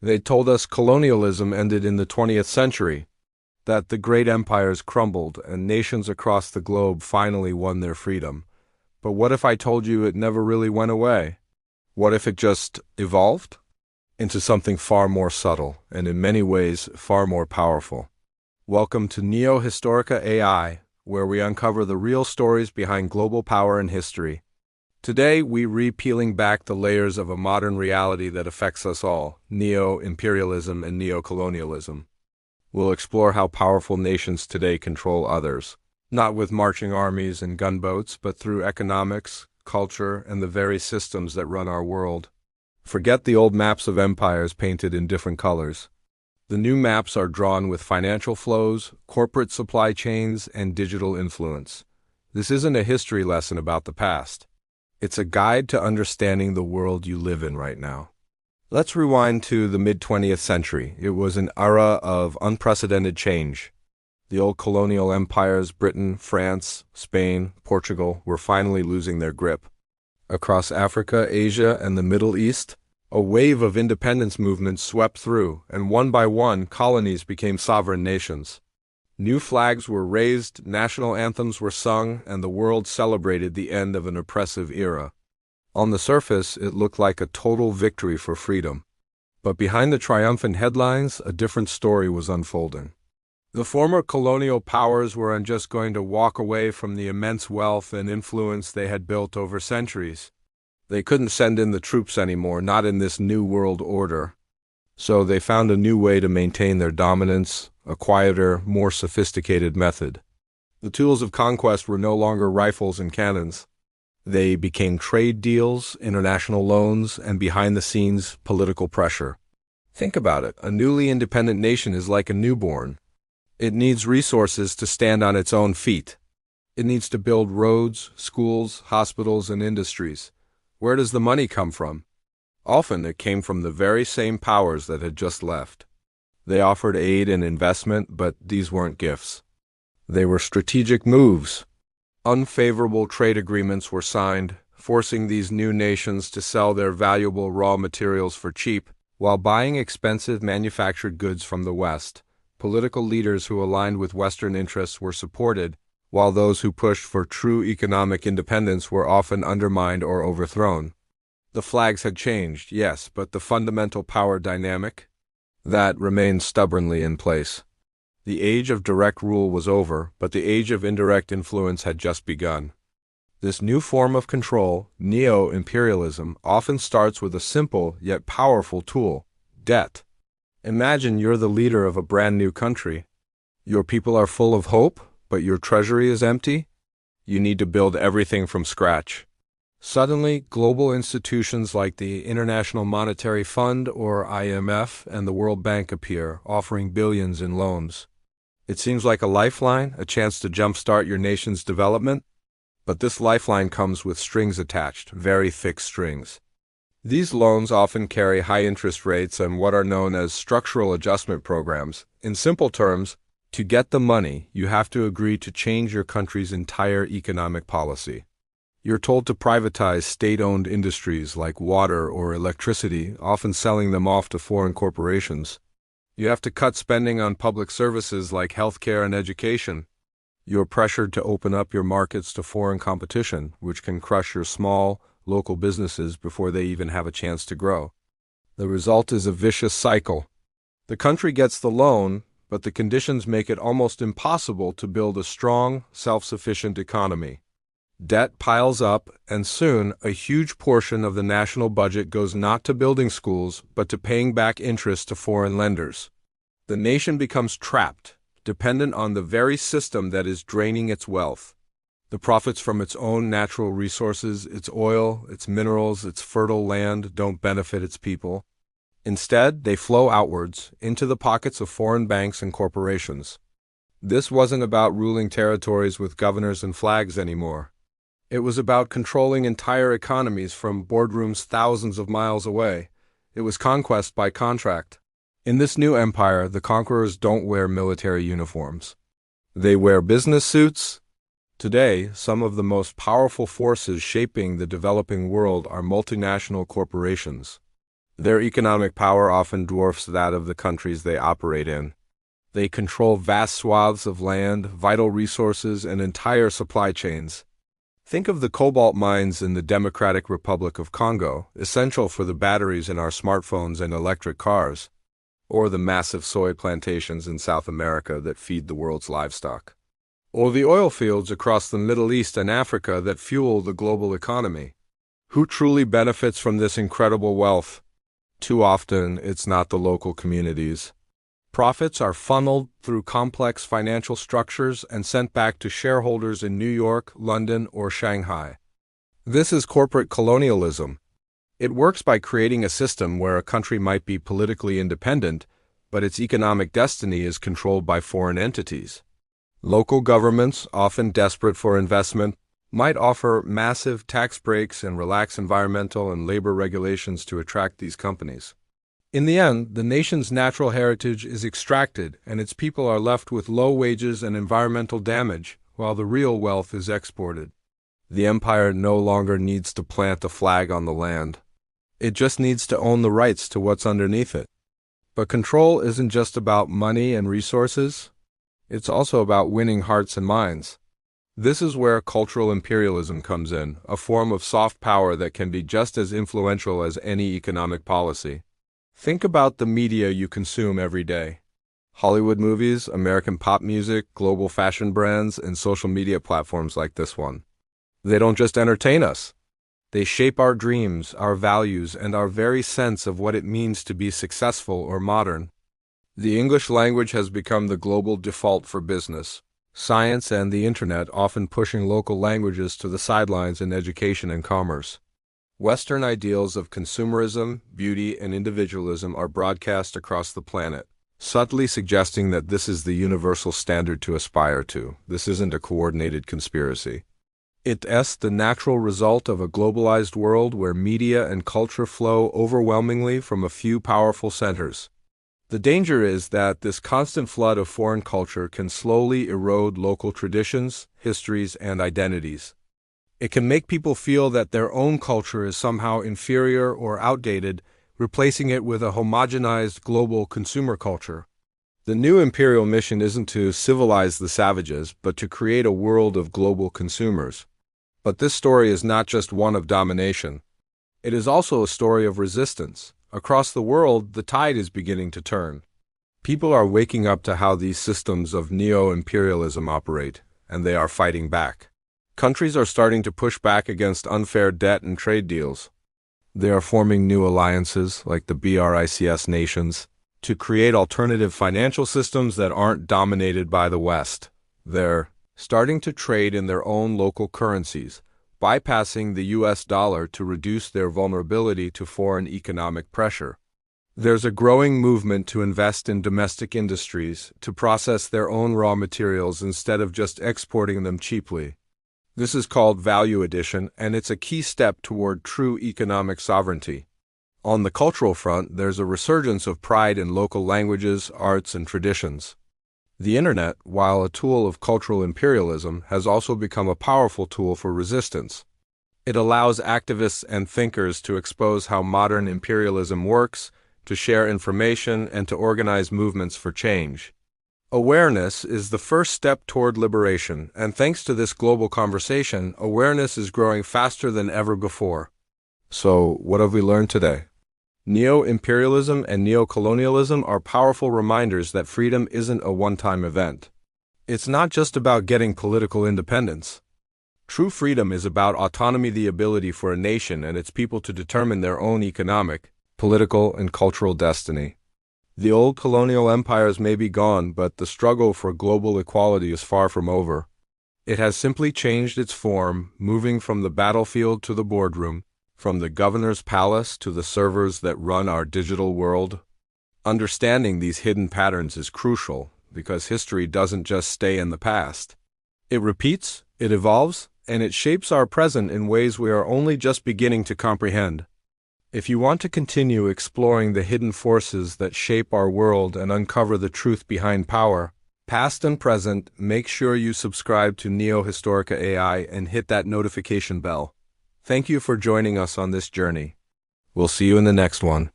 They told us colonialism ended in the 20th century, that the great empires crumbled and nations across the globe finally won their freedom. But what if I told you it never really went away? What if it just evolved into something far more subtle and in many ways far more powerful? Welcome to Neo Historica A.I, where we uncover the real stories behind global power and history. Today, we re-peeling back the layers of a modern reality that affects us all, Neo-Imperialism and Neocolonialism. We'll explore how powerful nations today control others, not with marching armies and gunboats, but through economics, culture, and the very systems that run our world. Forget the old maps of empires painted in different colors. The new maps are drawn with financial flows, corporate supply chains, and digital influence. This isn't a history lesson about the past. It's a guide to understanding the world you live in right now. Let's rewind to the mid-20th century. It was an era of unprecedented change. The old colonial empires, Britain, France, Spain, Portugal, were finally losing their grip. Across Africa, Asia, and the Middle East, a wave of independence movements swept through, and one by one, colonies became sovereign nations. New flags were raised, national anthems were sung, and the world celebrated the end of an oppressive era. On the surface, it looked like a total victory for freedom. But behind the triumphant headlines, a different story was unfolding. The former colonial powers weren't just going to walk away from the immense wealth and influence they had built over centuries. They couldn't send in the troops anymore, not in this new world order. So they found a new way to maintain their dominance, a quieter, more sophisticated method. The tools of conquest were no longer rifles and cannons. They became trade deals, international loans, and behind-the-scenes political pressure. Think about it. A newly independent nation is like a newborn. It needs resources to stand on its own feet. It needs to build roads, schools, hospitals, and industries. Where does the money come from? Often it came from the very same powers that had just left. They offered aid and investment, but these weren't gifts. They were strategic moves. Unfavorable trade agreements were signed, forcing these new nations to sell their valuable raw materials for cheap, while buying expensive manufactured goods from the West. Political leaders who aligned with Western interests were supported, while those who pushed for true economic independence were often undermined or overthrown. The flags had changed, yes, but the fundamental power dynamic? That remained stubbornly in place. The age of direct rule was over, but the age of indirect influence had just begun. This new form of control, Neo-Imperialism, often starts with a simple yet powerful tool: debt. Imagine you're the leader of a brand new country. Your people are full of hope, but your treasury is empty. You need to build everything from scratch. Suddenly, global institutions like the International Monetary Fund, or IMF, and the World Bank appear, offering billions in loans. It seems like a lifeline, a chance to jumpstart your nation's development. But this lifeline comes with strings attached, very thick strings. These loans often carry high interest rates and what are known as structural adjustment programs. In simple terms, to get the money, you have to agree to change your country's entire economic policy. You're told to privatize state-owned industries like water or electricity, often selling them off to foreign corporations. You have to cut spending on public services like healthcare and education. You're pressured to open up your markets to foreign competition, which can crush your small, local businesses before they even have a chance to grow. The result is a vicious cycle. The country gets the loan, but the conditions make it almost impossible to build a strong, self-sufficient economy. Debt piles up, and soon a huge portion of the national budget goes not to building schools, but to paying back interest to foreign lenders. The nation becomes trapped, dependent on the very system that is draining its wealth. The profits from its own natural resources, its oil, its minerals, its fertile land, don't benefit its people. Instead, they flow outwards, into the pockets of foreign banks and corporations. This wasn't about ruling territories with governors and flags anymore. It was about controlling entire economies from boardrooms thousands of miles away. It was conquest by contract. In this new empire, the conquerors don't wear military uniforms. They wear business suits. Today, some of the most powerful forces shaping the developing world are multinational corporations. Their economic power often dwarfs that of the countries they operate in. They control vast swaths of land, vital resources, and entire supply chains. Think of the cobalt mines in the Democratic Republic of Congo, essential for the batteries in our smartphones and electric cars, or the massive soy plantations in South America that feed the world's livestock, or the oil fields across the Middle East and Africa that fuel the global economy. Who truly benefits from this incredible wealth? Too often, it's not the local communities. Profits are funneled through complex financial structures and sent back to shareholders in New York, London, or Shanghai. This is corporate colonialism. It works by creating a system where a country might be politically independent, but its economic destiny is controlled by foreign entities. Local governments, often desperate for investment, might offer massive tax breaks and relax environmental and labor regulations to attract these companies. In the end, the nation's natural heritage is extracted and its people are left with low wages and environmental damage, while the real wealth is exported. The empire no longer needs to plant a flag on the land. It just needs to own the rights to what's underneath it. But control isn't just about money and resources. It's also about winning hearts and minds. This is where cultural imperialism comes in, a form of soft power that can be just as influential as any economic policy. Think about the media you consume every day. Hollywood movies, American pop music, global fashion brands, and social media platforms like this one. They don't just entertain us. They shape our dreams, our values, and our very sense of what it means to be successful or modern. The English language has become the global default for business, science, and the internet, often pushing local languages to the sidelines in education and commerce. Western ideals of consumerism, beauty, and individualism are broadcast across the planet, subtly suggesting that this is the universal standard to aspire to. This isn't a coordinated conspiracy. It's the natural result of a globalized world where media and culture flow overwhelmingly from a few powerful centers. The danger is that this constant flood of foreign culture can slowly erode local traditions, histories, and identities. It can make people feel that their own culture is somehow inferior or outdated, replacing it with a homogenized global consumer culture. The new imperial mission isn't to civilize the savages, but to create a world of global consumers. But this story is not just one of domination. It is also a story of resistance. Across the world, the tide is beginning to turn. People are waking up to how these systems of Neo-Imperialism operate, and they are fighting back. Countries are starting to push back against unfair debt and trade deals. They are forming new alliances, like the BRICS nations, to create alternative financial systems that aren't dominated by the West. They're starting to trade in their own local currencies, bypassing the US dollar to reduce their vulnerability to foreign economic pressure. There's a growing movement to invest in domestic industries, to process their own raw materials instead of just exporting them cheaply. This is called value addition, and it's a key step toward true economic sovereignty. On the cultural front, there's a resurgence of pride in local languages, arts, and traditions. The Internet, while a tool of cultural imperialism, has also become a powerful tool for resistance. It allows activists and thinkers to expose how modern imperialism works, to share information, and to organize movements for change. Awareness is the first step toward liberation, and thanks to this global conversation, awareness is growing faster than ever before. So, what have we learned today? Neo-Imperialism and Neocolonialism are powerful reminders that freedom isn't a one-time event. It's not just about getting political independence. True freedom is about autonomy, the ability for a nation and its people to determine their own economic, political, and cultural destiny. The old colonial empires may be gone, but the struggle for global equality is far from over. It has simply changed its form, moving from the battlefield to the boardroom, from the governor's palace to the servers that run our digital world. Understanding these hidden patterns is crucial, because history doesn't just stay in the past. It repeats, it evolves, and it shapes our present in ways we are only just beginning to comprehend. If you want to continue exploring the hidden forces that shape our world and uncover the truth behind power, past and present, make sure you subscribe to Neo Historica A.I. and hit that notification bell. Thank you for joining us on this journey. We'll see you in the next one.